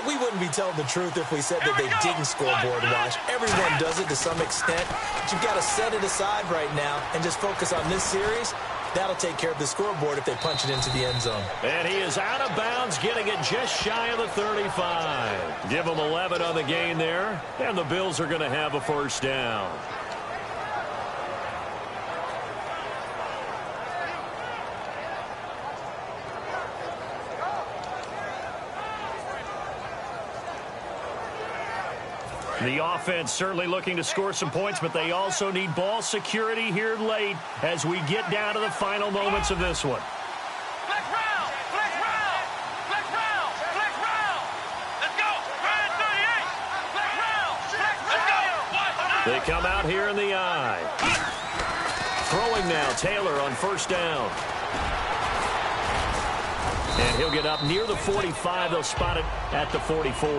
We wouldn't be telling the truth if we said that they didn't scoreboard watch. Everyone does it to some extent, but you've got to set it aside right now and just focus on this series. That'll take care of the scoreboard if they punch it into the end zone. And he is out of bounds, getting it just shy of the 35. Give him 11 on the gain there, and the Bills are going to have a first down. The offense certainly looking to score some points, but they also need ball security here late as we get down to the final moments of this one. Flex round! Flex round! Flex round! Flex round! Let's go! Ryan 38! Flex round! Flex round! Let's go! They come out here in the eye. Throwing now, Taylor on first down. And he'll get up near the 45. They'll spot it at the 44.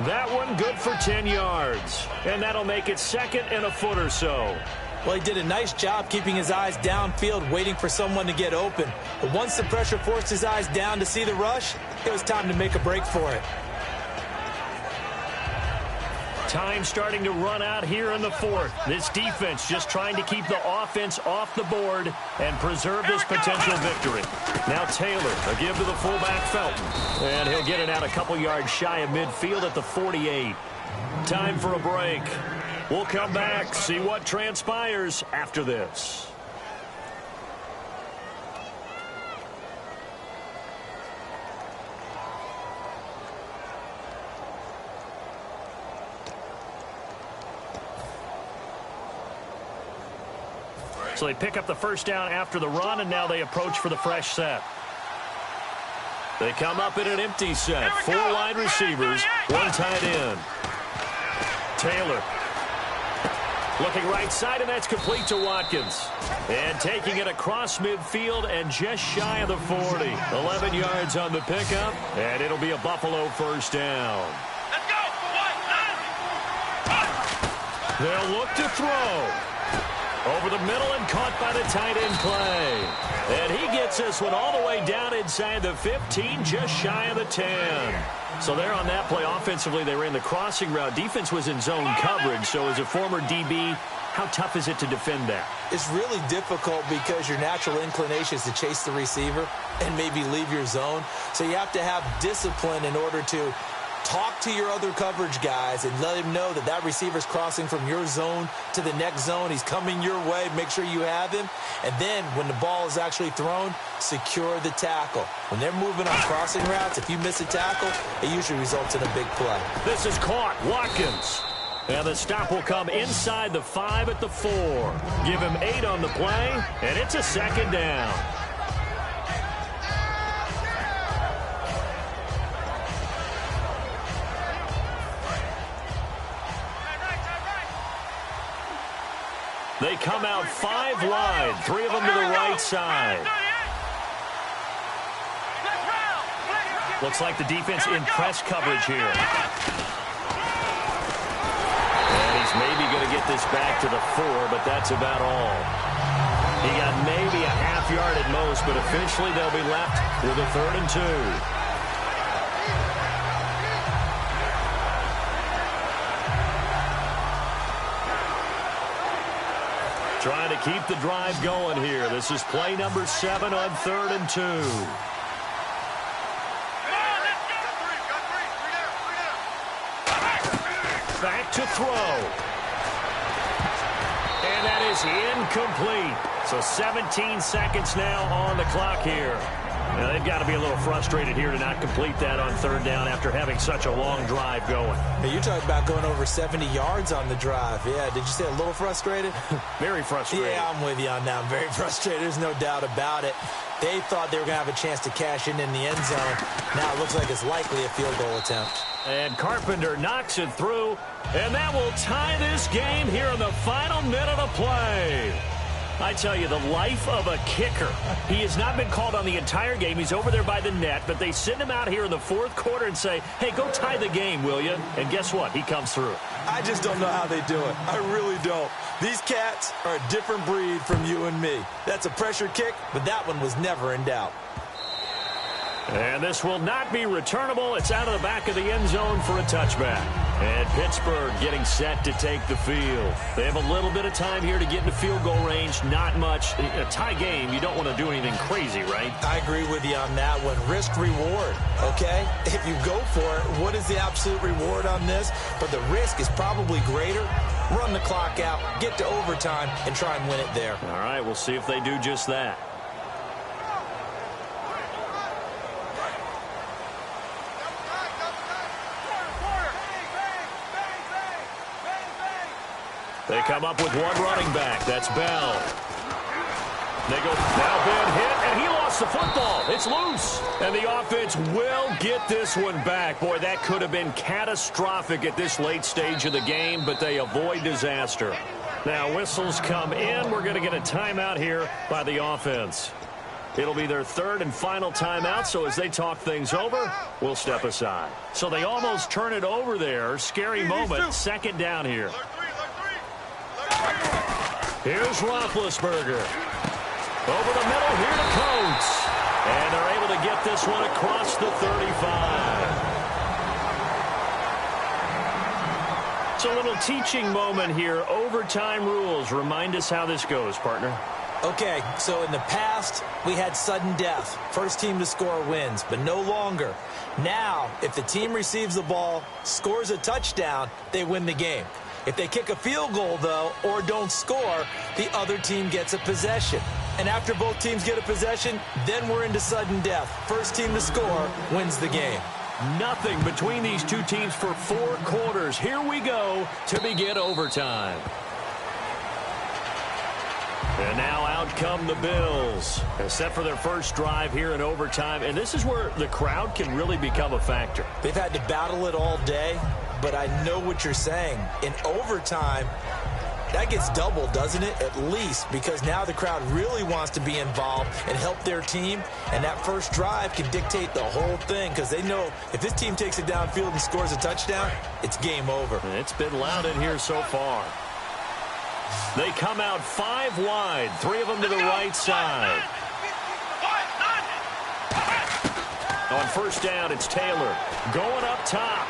That one good for 10 yards. And that'll make it second and a foot or so. Well, he did a nice job keeping his eyes downfield, waiting for someone to get open. But once the pressure forced his eyes down to see the rush, it was time to make a break for it. Time starting to run out here in the fourth. This defense just trying to keep the offense off the board and preserve this potential victory. Now Taylor, a give to the fullback Felton. And he'll get it out a couple yards shy of midfield at the 48. Time for a break. We'll come back, see what transpires after this. So they pick up the first down after the run, and now they approach for the fresh set. They come up in an empty set. 4 wide receivers, 1 tight end. Taylor looking right side, and that's complete to Watkins. And taking it across midfield and just shy of the 40. 11 yards on the pickup, and it'll be a Buffalo first down. Let's go! They'll look to throw. Over the middle and caught by the tight end play. And he gets this one all the way down inside the 15, just shy of the 10. So there on that play, offensively, they ran the crossing route. Defense was in zone coverage, so as a former DB, how tough is it to defend that? It's really difficult because your natural inclination is to chase the receiver and maybe leave your zone. So you have to have discipline in order to talk to your other coverage guys and let him know that that receiver's crossing from your zone to the next zone. He's coming your way. Make sure you have him. And then when the ball is actually thrown, secure the tackle. When they're moving on crossing routes, if you miss a tackle, it usually results in a big play. This is caught. Watkins. And the stop will come inside the 5 at the 4. Give him 8 on the play, and it's a second down. They come out 5 wide, 3 of them to the right side. Looks like the defense in press coverage here. And he's maybe going to get this back to the 4, but that's about all. He got maybe a half yard at most, but officially they'll be left with a 3rd and 2. Trying to keep the drive going here. This is play number 7 on 3rd and 2. Back to throw. And that is incomplete. So 17 seconds now on the clock here. Now, they've got to be a little frustrated here to not complete that on third down after having such a long drive going. Hey, you're talking about going over 70 yards on the drive. Yeah, did you say a little frustrated? Very frustrated. Yeah, I'm with you on that. I'm very frustrated. There's no doubt about it. They thought they were going to have a chance to cash in the end zone. Now it looks like it's likely a field goal attempt. And Carpenter knocks it through, and that will tie this game here in the final minute of play. I tell you, the life of a kicker. He has not been called on the entire game. He's over there by the net, but they send him out here in the fourth quarter and say, hey, go tie the game, will you? And guess what? He comes through. I just don't know how they do it. I really don't. These cats are a different breed from you and me. That's a pressure kick, but that one was never in doubt. And this will not be returnable. It's out of the back of the end zone for a touchback. And Pittsburgh getting set to take the field. They have a little bit of time here to get into field goal range. Not much. A tie game, you don't want to do anything crazy, right? I agree with you on that one. Risk reward, okay? If you go for it, what is the absolute reward on this? But the risk is probably greater. Run the clock out, get to overtime, and try and win it there. All right, we'll see if they do just that. They come up with one running back. That's Bell. They go, now Ben hit, and he lost the football. It's loose. And the offense will get this one back. Boy, that could have been catastrophic at this late stage of the game, but they avoid disaster. Now, whistles come in. We're going to get a timeout here by the offense. It'll be their third and final timeout, so as they talk things over, we'll step aside. So they almost turn it over there. Scary moment. Second down here. Here's Roethlisberger. Over the middle here to Coates. And they're able to get this one across the 35. It's a little teaching moment here. Overtime rules. Remind us how this goes, partner. Okay, so in the past, we had sudden death. First team to score wins, but no longer. Now, if the team receives the ball, scores a touchdown, they win the game. If they kick a field goal, though, or don't score, the other team gets a possession. And after both teams get a possession, then we're into sudden death. First team to score wins the game. Nothing between these two teams for 4 quarters. Here we go to begin overtime. And now out come the Bills. Set for their first drive here in overtime. And this is where the crowd can really become a factor. They've had to battle it all day. But I know what you're saying. In overtime, that gets doubled, doesn't it? At least, because now the crowd really wants to be involved and help their team. And that first drive can dictate the whole thing because they know if this team takes it downfield and scores a touchdown, it's game over. It's been loud in here so far. They come out 5 wide, 3 of them to the right side. On first down, it's Taylor going up top.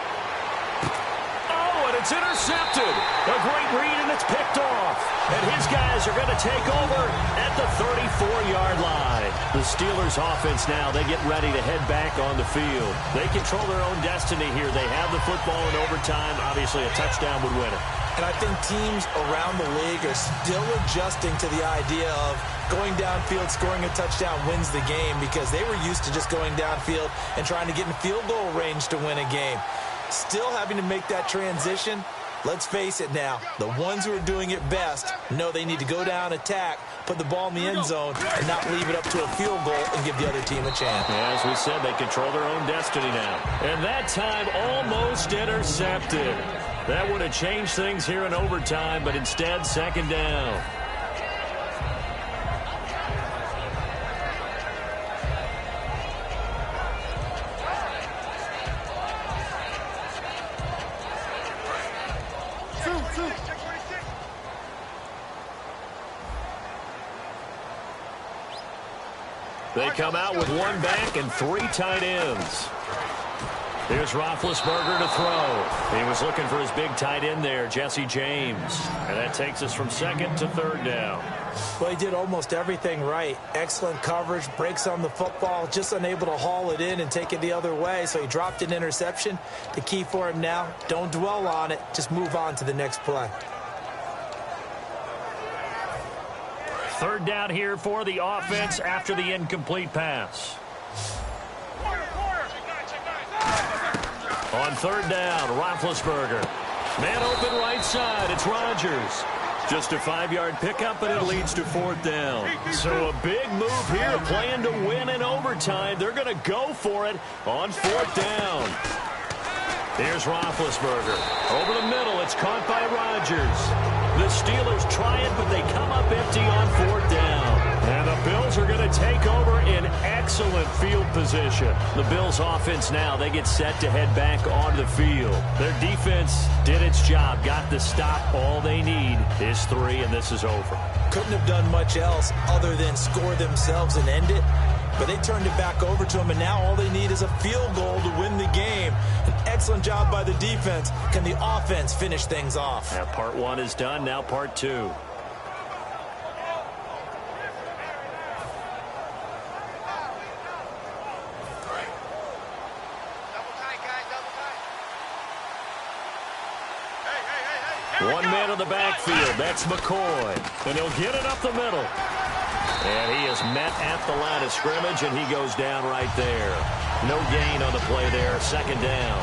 And it's intercepted. A great read, and it's picked off. And his guys are going to take over at the 34-yard line. The Steelers' offense now, they get ready to head back on the field. They control their own destiny here. They have the football in overtime. Obviously, a touchdown would win it. And I think teams around the league are still adjusting to the idea of going downfield, scoring a touchdown wins the game because they were used to just going downfield and trying to get in field goal range to win a game. Still having to make that transition. Let's face it now, the ones who are doing it best know they need to go down, attack, put the ball in the end zone, and not leave it up to a field goal and give the other team a chance. Yeah, as we said, they control their own destiny now. And that time almost intercepted. That would have changed things here in overtime, but instead, second down. They come out with 1 back and 3 tight ends. Here's Roethlisberger to throw. He was looking for his big tight end there, Jesse James. And that takes us from second to third down. Well, he did almost everything right. Excellent coverage, breaks on the football, just unable to haul it in and take it the other way. So he dropped an interception. The key for him now, don't dwell on it. Just move on to the next play. Third down here for the offense after the incomplete pass. On third down, Roethlisberger. Man open right side. It's Rodgers. Just a 5-yard pickup, and it leads to fourth down. So a big move here, playing to win in overtime. They're going to go for it on fourth down. Here's Roethlisberger. Over the middle, it's caught by Rodgers. The Steelers try it, but they come up empty on fourth down. And the Bills are going to take over in excellent field position. The Bills offense now, they get set to head back onto the field. Their defense did its job, got the stop. All they need is 3, and this is over. Couldn't have done much else other than score themselves and end it. But they turned it back over to them, and now all they need is a field goal to win the game. An excellent job by the defense. Can the offense finish things off? Now part 1 is done, now part 2. One man in the backfield. That's McCoy. And he'll get it up the middle. And he is met at the line of scrimmage, and he goes down right there. No gain on the play there. Second down.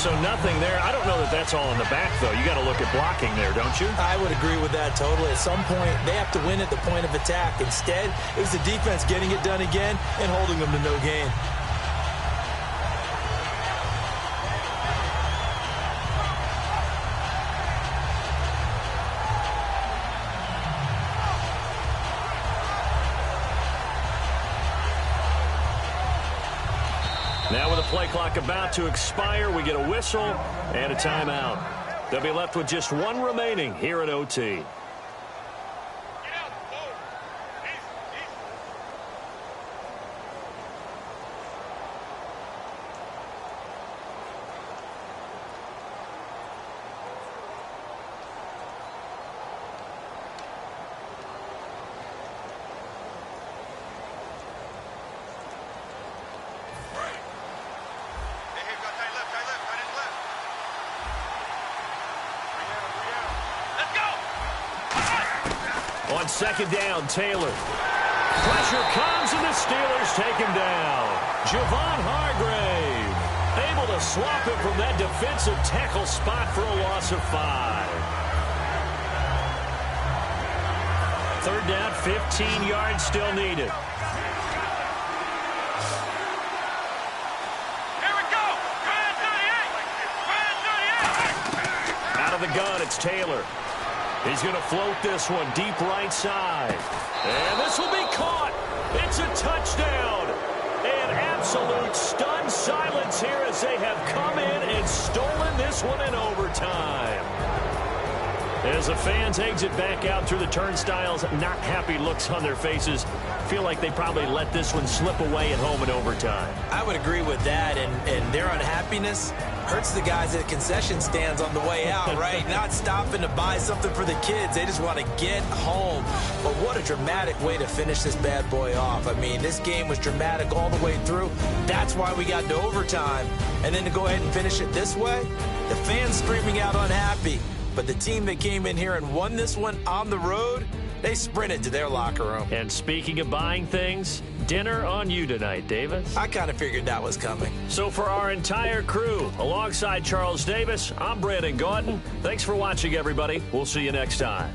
So nothing there. I don't know that that's all in the back, though. You got to look at blocking there, don't you? I would agree with that totally. At some point, they have to win at the point of attack. Instead, it was the defense getting it done again and holding them to no gain. Now with the play clock about to expire, we get a whistle and a timeout. They'll be left with just 1 remaining here at OT. On second down, Taylor. Pressure comes, and the Steelers take him down. Javon Hargrave able to swap him from that defensive tackle spot for a loss of 5. Third down, 15 yards still needed. Here we go. Grand 38. Out of the gun, it's Taylor. He's going to float this one deep right side. And this will be caught. It's a touchdown. And absolute stunned silence here as they have come in and stolen this one in overtime. As the fans exit back out through the turnstiles, not happy looks on their faces. Feel like they probably let this one slip away at home in overtime. I would agree with that, and their unhappiness hurts the guys at concession stands on the way out, right? Not stopping to buy something for the kids. They just want to get home. But what a dramatic way to finish this bad boy off. I mean, this game was dramatic all the way through. That's why we got to overtime. And then to go ahead and finish it this way, the fans screaming out unhappy. But the team that came in here and won this one on the road, they sprinted to their locker room. And speaking of buying things, dinner on you tonight, Davis. I kind of figured that was coming. So for our entire crew, alongside Charles Davis, I'm Brandon Gaudin. Thanks for watching, everybody. We'll see you next time.